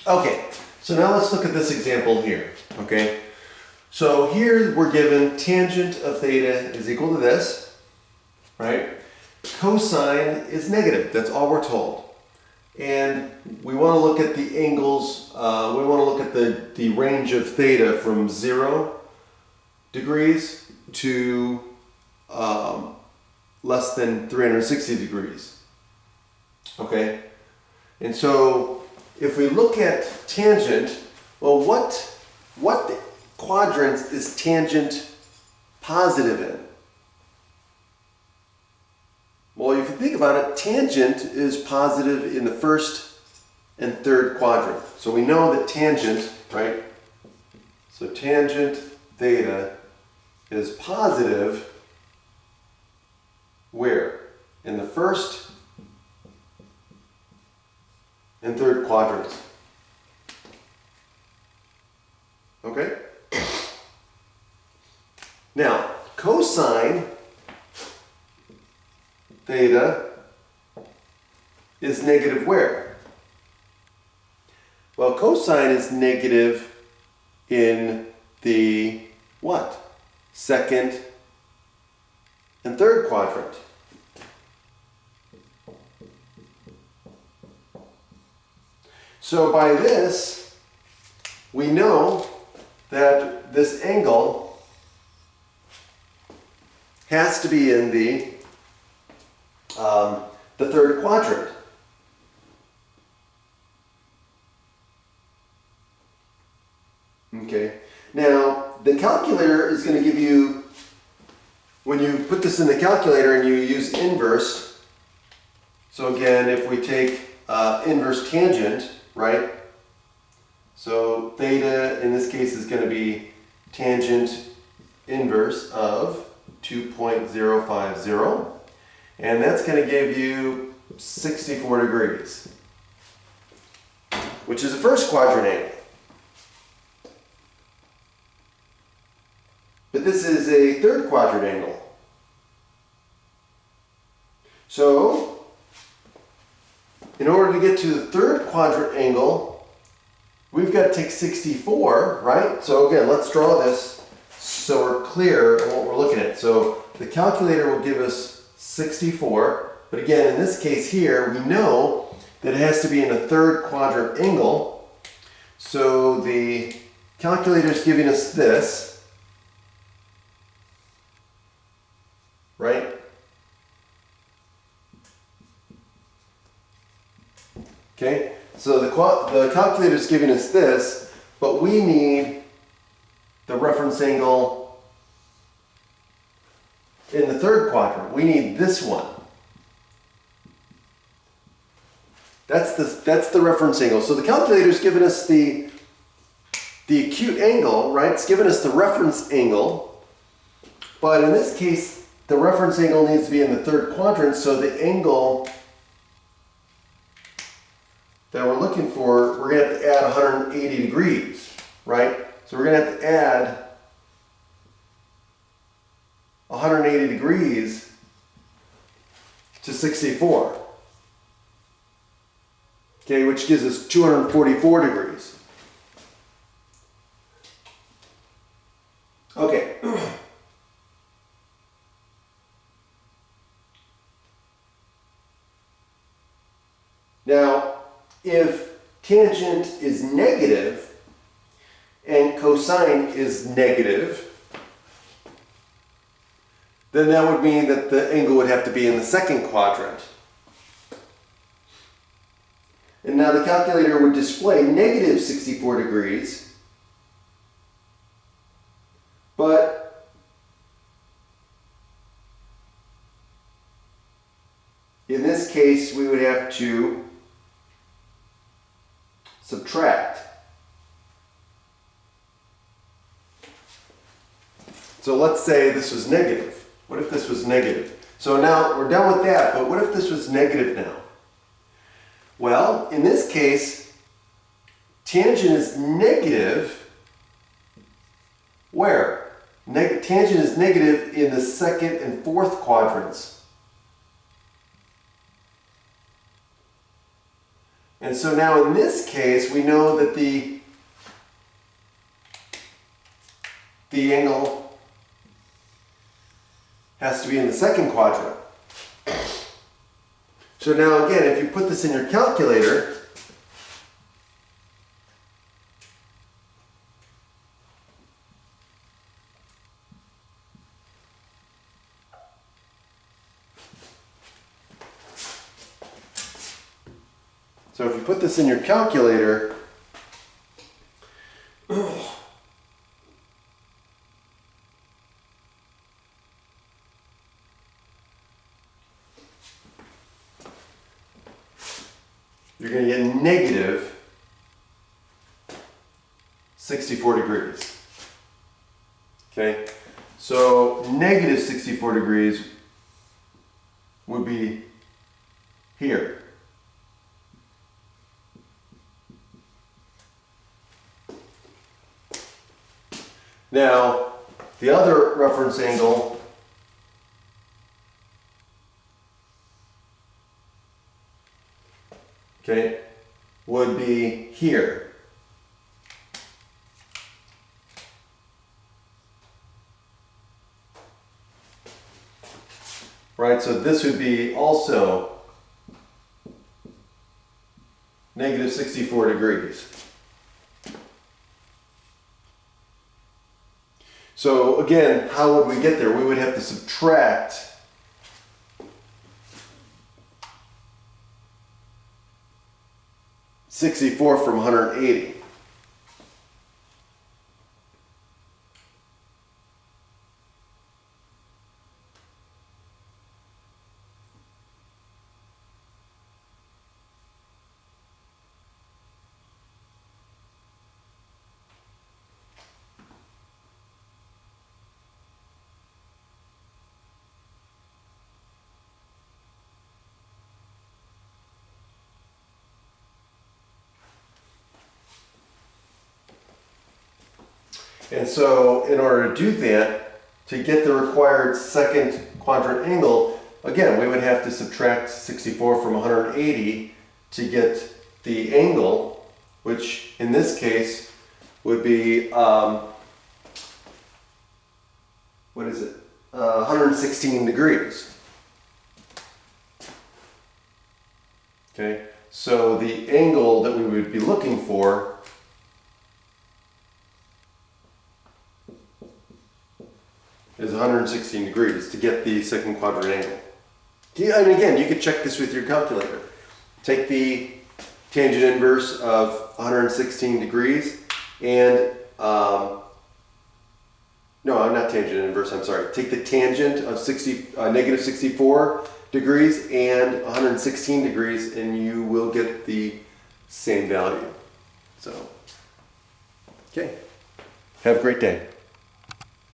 Okay, so now let's look at this example here, okay? So here we're given tangent of theta is equal to this, right? Cosine is negative, that's all we're told. And we want to look at the angles, we want to look at the range of theta from 0 degrees to less than 360 degrees, okay? And so if we look at tangent, well, what quadrants is tangent positive in? Well, if you think about it, tangent is positive in the first and third quadrant. So we know that tangent, right? So tangent theta is positive where? In the first and third quadrants. Okay? Now, cosine theta is negative where? Well, cosine is negative in the what? Second and third quadrant. So by this, we know that this angle has to be in the third quadrant. Okay. Now, the calculator is going to give you, when you put this in the calculator and you use inverse, so again, if we take inverse tangent, right? So theta in this case is going to be tangent inverse of 2.050. And that's going to give you 64 degrees, which is the first quadrant angle. But this is a third quadrant angle. So, in order to get to the third quadrant angle, we've got to take 64, right? So again, let's draw this so we're clear on what we're looking at. So the calculator will give us 64, but again, in this case here, we know that it has to be in a third quadrant angle. So the calculator is giving us this, right? Okay, so the calculator is giving us this, but we need the reference angle in the third quadrant. We need this one. That's the reference angle. So the calculator is giving us the acute angle, right? It's giving us the reference angle, but in this case, the reference angle needs to be in the third quadrant, so the angle that we're looking for, we're going to have to add 180 degrees, right? So we're going to have to add 180 degrees to 64. Okay, which gives us 244 degrees. Okay. Now, if tangent is negative and cosine is negative, then that would mean that the angle would have to be in the second quadrant. And now the calculator would display negative 64 degrees, but in this case we would have to subtract. So let's say this was negative. What if this was negative? So now we're done with that, but what if this was negative now? Well, in this case, tangent is negative. Where? Tangent is negative in the second and fourth quadrants. And so now in this case, we know that the angle has to be in the second quadrant. So now again, if you put this in your calculator, so if you put this in your calculator, you're going to get negative 64 degrees. Okay, so negative 64 degrees would be here. Now, the other reference angle would be here. Right, so this would be also negative 64 degrees. So again, how would we get there? We would have to subtract (64) from 180. And so in order to do that, to get the required second quadrant angle, again, we would have to subtract 64 from 180 to get the angle, which in this case would be, 116 degrees. Okay, so the angle that we would be looking for is 116 degrees to get the second quadrant angle. And again, you could check this with your calculator. Take the tangent inverse of 116 degrees and, no, I'm not tangent inverse, I'm sorry. Take the tangent of negative 64 degrees and 116 degrees and you will get the same value. So, okay. Have a great day.